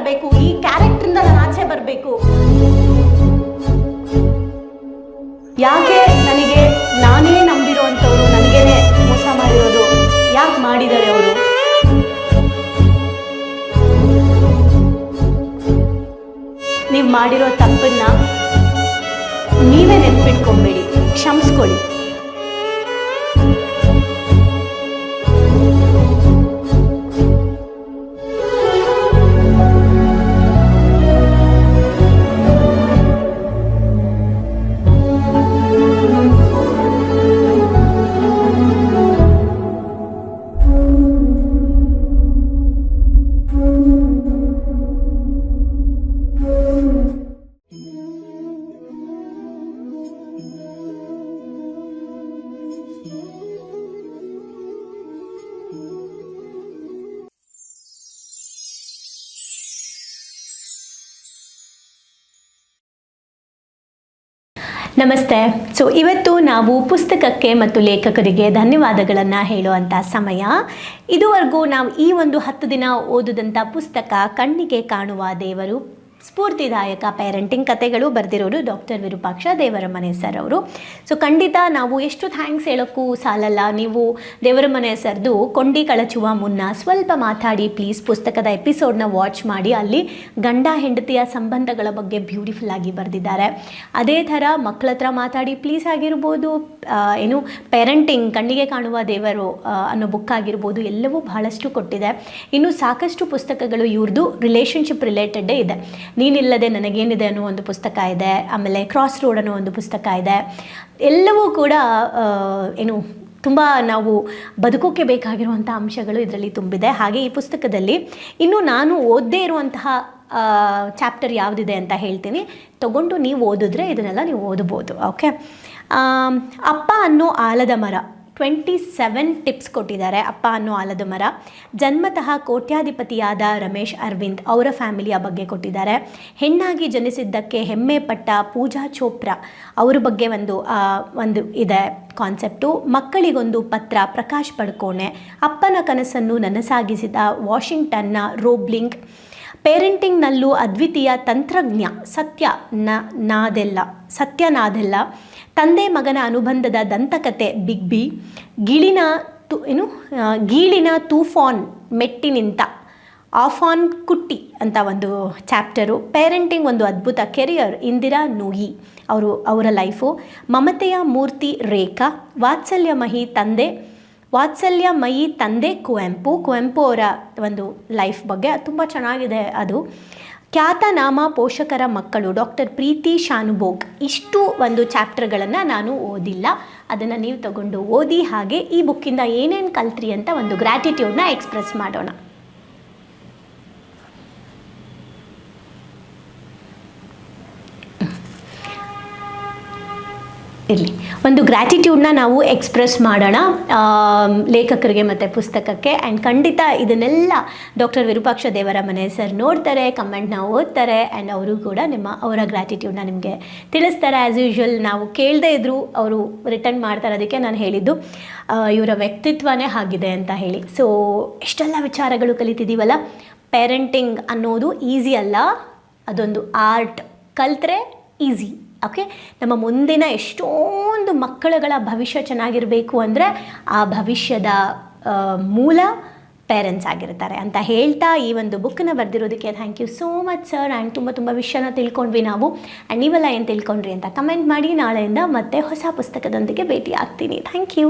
ಮಾಡಬೇಕು, ಈ ಕ್ಯಾರೆಕ್ಟ್ರಿಂದ ನಾನು ಆಚೆ ಬರಬೇಕು. ಯಾಕೆ ನನಗೆ ನಾನೇ ನಂಬಿರೋ ಅಂಥವ್ರು ನನಗೇನೆ ಮೋಸ ಮಾಡಿರೋದು? ಯಾಕೆ ಮಾಡಿದ್ದಾರೆ ಅವರು? ನೀವು ಮಾಡಿರೋ ತಪ್ಪನ್ನ ನೀವೇ ನೆನ್ಪಿಟ್ಕೊಂಬೇಡಿ, ಕ್ಷಮಿಸ್ಕೊಳ್ಳಿ. ನಮಸ್ತೆ. ಇವತ್ತು ನಾವು ಪುಸ್ತಕಕ್ಕೆ ಮತ್ತು ಲೇಖಕರಿಗೆ ಧನ್ಯವಾದಗಳನ್ನು ಹೇಳುವಂಥ ಸಮಯ. ಇದುವರೆಗೂ ನಾವು ಈ ಒಂದು 10 ದಿನ ಓದಿದಂಥ ಪುಸ್ತಕ ಕಣ್ಣಿಗೆ ಕಾಣುವ ದೇವರು, ಸ್ಫೂರ್ತಿದಾಯಕ ಪೇರೆಂಟಿಂಗ್ ಕಥೆಗಳು, ಬರೆದಿರೋರು ಡಾಕ್ಟರ್ ವಿರೂಪಾಕ್ಷ ದೇವರಮನೆ ಸರ್ ಅವರು. ಖಂಡಿತ ನಾವು ಎಷ್ಟು ಥ್ಯಾಂಕ್ಸ್ ಹೇಳೋಕ್ಕೂ ಸಾಲಲ್ಲ. ನೀವು ದೇವರಮನೆ ಸರ್ದು ಕೊಂಡಿ ಕಳಚುವ ಮುನ್ನ ಸ್ವಲ್ಪ ಮಾತಾಡಿ ಪ್ಲೀಸ್ ಪುಸ್ತಕದ ಎಪಿಸೋಡ್ನ ವಾಚ್ ಮಾಡಿ. ಅಲ್ಲಿ ಗಂಡ ಹೆಂಡತಿಯ ಸಂಬಂಧಗಳ ಬಗ್ಗೆ ಬ್ಯೂಟಿಫುಲ್ ಆಗಿ ಬರೆದಿದ್ದಾರೆ. ಅದೇ ಥರ ಮಕ್ಕಳ ಹತ್ರ ಮಾತಾಡಿ ಪ್ಲೀಸ್ ಆಗಿರ್ಬೋದು, ಪೇರೆಂಟಿಂಗ್ ಕಣ್ಣಿಗೆ ಕಾಣುವ ದೇವರು ಅನ್ನೋ ಬುಕ್ ಆಗಿರ್ಬೋದು, ಎಲ್ಲವೂ ಬಹಳಷ್ಟು ಕೊಟ್ಟಿದೆ. ಇನ್ನು ಸಾಕಷ್ಟು ಪುಸ್ತಕಗಳು ಇವ್ರದ್ದು ರಿಲೇಷನ್ಶಿಪ್ ರಿಲೇಟೆಡ್ಡೇ ಇದೆ. ನೀನಿಲ್ಲದೆ ನನಗೇನಿದೆ ಅನ್ನೋ ಒಂದು ಪುಸ್ತಕ ಇದೆ, ಆಮೇಲೆ ಕ್ರಾಸ್ ರೋಡ್ ಅನ್ನೋ ಒಂದು ಪುಸ್ತಕ ಇದೆ. ಎಲ್ಲವೂ ಕೂಡ ತುಂಬ ನಾವು ಬದುಕೋಕ್ಕೆ ಬೇಕಾಗಿರುವಂಥ ಅಂಶಗಳು ಇದರಲ್ಲಿ ತುಂಬಿದೆ. ಹಾಗೆ ಈ ಪುಸ್ತಕದಲ್ಲಿ ಇನ್ನು ನಾನು ಓದದೇ ಇರುವಂತಹ ಚಾಪ್ಟರ್ ಯಾವುದಿದೆ ಅಂತ ಹೇಳ್ತೀನಿ, ತಗೊಂಡು ನೀವು ಓದಿದ್ರೆ ಇದನ್ನೆಲ್ಲ ನೀವು ಓದ್ಬೋದು. ಓಕೆ. ಅಪ್ಪ ಅನ್ನೋ ಆಲದ ಮರ 27 ಟಿಪ್ಸ್ ಕೊಟ್ಟಿದ್ದಾರೆ. ಅಪ್ಪ ಅನ್ನೋ ಆಲದ ಮರ, ಜನ್ಮತಃ ಕೋಟ್ಯಾಧಿಪತಿಯಾದ ರಮೇಶ್ ಅರವಿಂದ್ ಅವರ ಫ್ಯಾಮಿಲಿಯ ಬಗ್ಗೆ ಕೊಟ್ಟಿದ್ದಾರೆ. ಹೆಣ್ಣಾಗಿ ಜನಿಸಿದ್ದಕ್ಕೆ ಹೆಮ್ಮೆ ಪಟ್ಟ ಪೂಜಾ ಚೋಪ್ರಾ ಅವ್ರ ಬಗ್ಗೆ ಒಂದು ಇದೆ ಕಾನ್ಸೆಪ್ಟು. ಮಕ್ಕಳಿಗೊಂದು ಪತ್ರ ಪ್ರಕಾಶ್ ಪಡ್ಕೋಣೆ, ಅಪ್ಪನ ಕನಸನ್ನು ನನಸಾಗಿಸಿದ ವಾಷಿಂಗ್ಟನ್ನ ರೋಬ್ಲಿಂಗ್, ಪೇರೆಂಟಿಂಗ್ನಲ್ಲೂ ಅದ್ವಿತೀಯ ತಂತ್ರಜ್ಞ ಸತ್ಯನಾದೆಲ್ಲ, ತಂದೆ ಮಗನ ಅನುಬಂಧದ ದಂತಕತೆ ಬಿಗ್ ಬಿ, ಗೀಳಿನ ತೂಫಾನ್ ಮೆಟ್ಟಿನಿಂತ ಆಫಾನ್ ಕುಟ್ಟಿ ಅಂತ ಒಂದು ಚಾಪ್ಟರು. ಪೇರೆಂಟಿಂಗ್ ಒಂದು ಅದ್ಭುತ ಕೆರಿಯರ್ ಇಂದಿರಾ ನೂಯಿ ಅವರ ಲೈಫು. ಮಮತೆಯ ಮೂರ್ತಿ ರೇಖಾ, ವಾತ್ಸಲ್ಯಮಯಿ ತಂದೆ ಕುವೆಂಪು ಅವರ ಒಂದು ಲೈಫ್ ಬಗ್ಗೆ ತುಂಬ ಚೆನ್ನಾಗಿದೆ ಅದು. ಖ್ಯಾತನಾಮ ಪೋಷಕರ ಮಕ್ಕಳು ಡಾಕ್ಟರ್ ಪ್ರೀತಿ ಶಾನುಭೋಗ್. ಇಷ್ಟು ಒಂದು ಚಾಪ್ಟರ್ಗಳನ್ನು ನಾನು ಓದಿಲ್ಲ, ಅದನ್ನು ನೀವು ತಗೊಂಡು ಓದಿ. ಹಾಗೆ ಈ ಬುಕ್ಕಿಂದ ಏನೇನು ಕಲ್ತ್ರಿ ಅಂತ ಒಂದು ಗ್ರ್ಯಾಟಿಟ್ಯೂಡ್ನ ಎಕ್ಸ್ಪ್ರೆಸ್ ಮಾಡೋಣ. ಇರಲಿ, ಒಂದು ಗ್ರ್ಯಾಟಿಟ್ಯೂಡ್ನ ನಾವು ಎಕ್ಸ್ಪ್ರೆಸ್ ಮಾಡೋಣ ಲೇಖಕರಿಗೆ ಮತ್ತು ಪುಸ್ತಕಕ್ಕೆ. ಆ್ಯಂಡ್ ಖಂಡಿತ ಇದನ್ನೆಲ್ಲ ಡಾಕ್ಟರ್ ವಿರೂಪಾಕ್ಷ ದೇವರಮನೆ ಸರ್ ನೋಡ್ತಾರೆ, ಕಮೆಂಟ್ನ ಓದ್ತಾರೆ, ಆ್ಯಂಡ್ ಅವರು ಕೂಡ ಅವರ ಗ್ರ್ಯಾಟಿಟ್ಯೂಡ್ನ ನಿಮಗೆ ತಿಳಿಸ್ತಾರೆ. ಆ್ಯಸ್ ಯೂಶ್ವಲ್ ನಾವು ಕೇಳದೇ ಇದ್ದರೂ ಅವರು ರಿಟರ್ನ್ ಮಾಡ್ತಾರೆ. ಅದಕ್ಕೆ ನಾನು ಹೇಳಿದ್ದು ಇವರ ವ್ಯಕ್ತಿತ್ವನೇ ಆಗಿದೆ ಅಂತ ಹೇಳಿ. ಎಷ್ಟೆಲ್ಲ ವಿಚಾರಗಳು ಕಲಿತಿದ್ದೀವಲ್ಲ. ಪೇರೆಂಟಿಂಗ್ ಅನ್ನೋದು ಈಸಿ ಅಲ್ಲ, ಅದೊಂದು ಆರ್ಟ್. ಕಲ್ತ್ರೆ ಈಸಿ. ಓಕೆ. ನಮ್ಮ ಮುಂದಿನ ಎಷ್ಟೊಂದು ಮಕ್ಕಳುಗಳ ಭವಿಷ್ಯ ಚೆನ್ನಾಗಿರಬೇಕು ಅಂದರೆ ಆ ಭವಿಷ್ಯದ ಮೂಲ ಪೇರೆಂಟ್ಸ್ ಆಗಿರ್ತಾರೆ ಅಂತ ಹೇಳ್ತಾ ಈ ಒಂದು ಬುಕ್ಕನ್ನು ಬರೆದಿರೋದಕ್ಕೆ thank you so much sir. And ತುಂಬ ವಿಷಯನ ತಿಳ್ಕೊಂಡ್ವಿ ನಾವು. ಆ್ಯಂಡ್ ನೀವೆಲ್ಲ ಏನು ತಿಳ್ಕೊಂಡ್ರಿ ಅಂತ ಕಮೆಂಟ್ ಮಾಡಿ. ನಾಳೆಯಿಂದ ಮತ್ತೆ ಹೊಸ ಪುಸ್ತಕದೊಂದಿಗೆ ಭೇಟಿ ಆಗ್ತೀನಿ. Thank you.